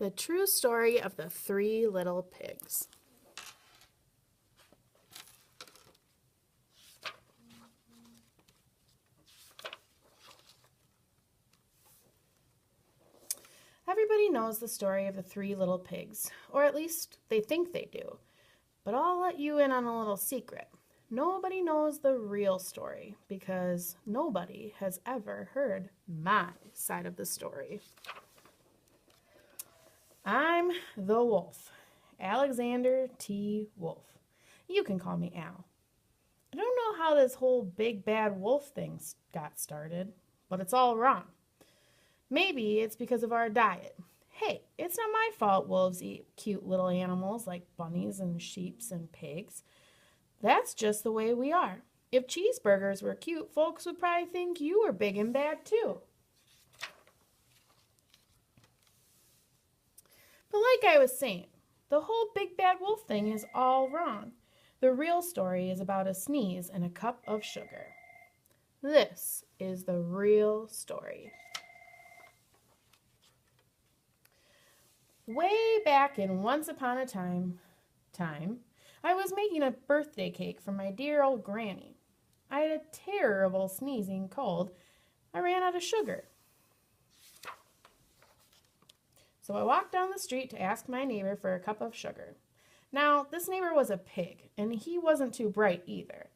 The true story of the three little pigs. Everybody knows the story of the three little pigs, or at least they think they do. But I'll let you in on a little secret. Nobody knows the real story because nobody has ever heard my side of the story. I'm the wolf, Alexander T. Wolf. You can call me Al. I don't know how this whole big bad wolf thing got started, but it's all wrong. Maybe it's because of our diet. Hey, it's not my fault wolves eat cute little animals like bunnies and sheeps and pigs. That's just the way we are. If cheeseburgers were cute, folks would probably think you were big and bad too. But like I was saying, the whole big bad wolf thing is all wrong. The real story is about a sneeze and a cup of sugar. This is the real story. Way back in Once Upon a Time, I was making a birthday cake for my dear old granny. I had a terrible sneezing cold. I ran out of sugar. So I walked down the street to ask my neighbor for a cup of sugar. Now, this neighbor was a pig, and he wasn't too bright either.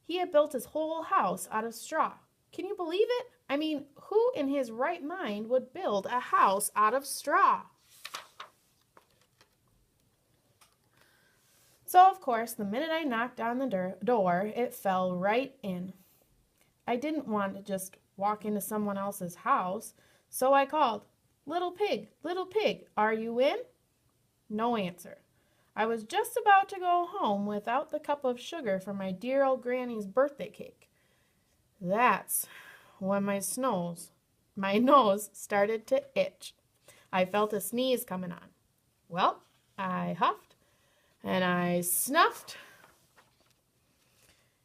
He had built his whole house out of straw. Can you believe it? I mean, who in his right mind would build a house out of straw? So, of course, the minute I knocked on the door, it fell right in. I didn't want to just walk into someone else's house, so I called, little pig, are you in?" No answer. I was just about to go home without the cup of sugar for my dear old granny's birthday cake. That's when my nose started to itch. I felt a sneeze coming on. Well, I huffed, and I snuffed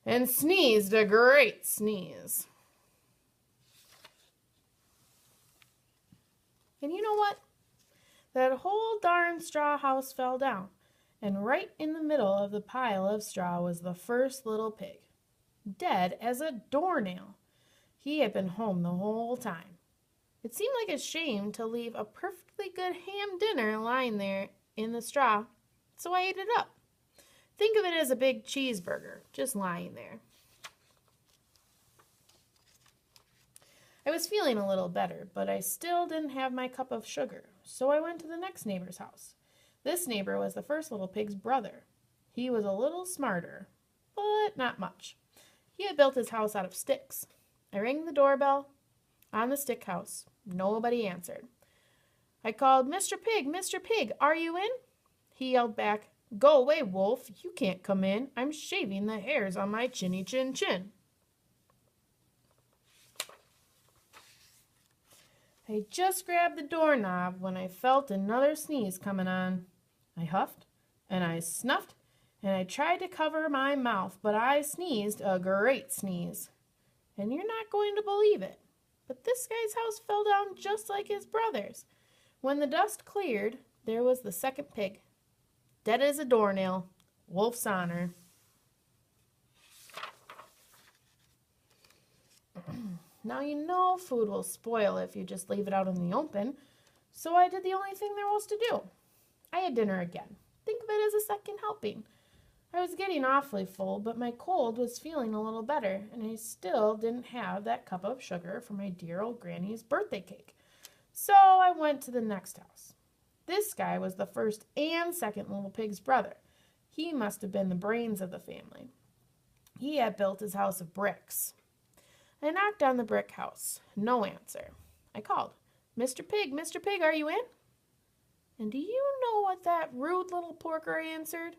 and sneezed a great sneeze. And you know what? That whole darn straw house fell down, and right in the middle of the pile of straw was the first little pig, dead as a doornail. He had been home the whole time. It seemed like a shame to leave a perfectly good ham dinner lying there in the straw, so I ate it up. Think of it as a big cheeseburger, just lying there. I was feeling a little better, but I still didn't have my cup of sugar, so I went to the next neighbor's house. This neighbor was the first little pig's brother. He was a little smarter, but not much. He had built his house out of sticks. I rang the doorbell on the stick house. Nobody answered. I called, Mr. Pig, are you in?" He yelled back, "Go away, wolf. You can't come in. I'm shaving the hairs on my chinny chin chin." I just grabbed the doorknob when I felt another sneeze coming on. I huffed, and I snuffed, and I tried to cover my mouth, but I sneezed a great sneeze. And you're not going to believe it, but this guy's house fell down just like his brother's. When the dust cleared, there was the second pig, dead as a doornail, wolf's honor. Now you know food will spoil if you just leave it out in the open, so I did the only thing there was to do. I had dinner again. Think of it as a second helping. I was getting awfully full, but my cold was feeling a little better, and I still didn't have that cup of sugar for my dear old granny's birthday cake. So I went to the next house. This guy was the first and second little pig's brother. He must have been the brains of the family. He had built his house of bricks. I knocked on the brick house. No answer. I called, Mr. Pig, are you in?" And do you know what that rude little porker answered?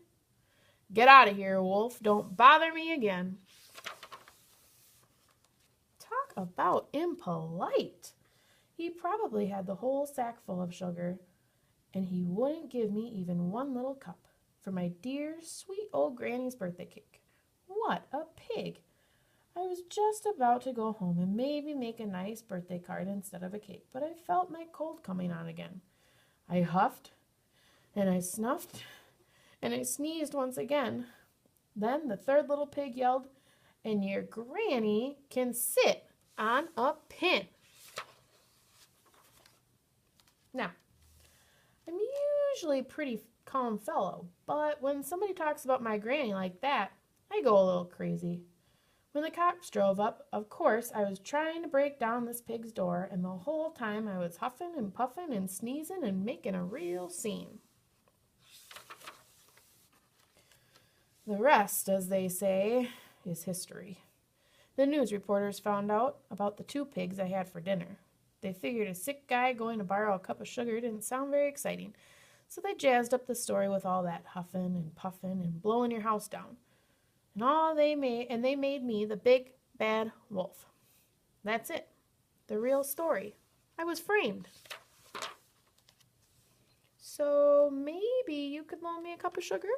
"Get out of here, wolf. Don't bother me again." Talk about impolite. He probably had the whole sack full of sugar, and he wouldn't give me even one little cup for my dear, sweet old granny's birthday cake. What a pig! I was just about to go home and maybe make a nice birthday card instead of a cake, but I felt my cold coming on again. I huffed, and I snuffed, and I sneezed once again. Then the third little pig yelled, "And your granny can sit on a pin." Now, I'm usually a pretty calm fellow, but when somebody talks about my granny like that, I go a little crazy. When the cops drove up, of course, I was trying to break down this pig's door, and the whole time I was huffing and puffing and sneezing and making a real scene. The rest, as they say, is history. The news reporters found out about the 2 pigs I had for dinner. They figured a sick guy going to borrow a cup of sugar didn't sound very exciting, so they jazzed up the story with all that huffing and puffing and blowing your house down. They made me the big bad wolf. That's it. The real story. I was framed. So maybe you could loan me a cup of sugar?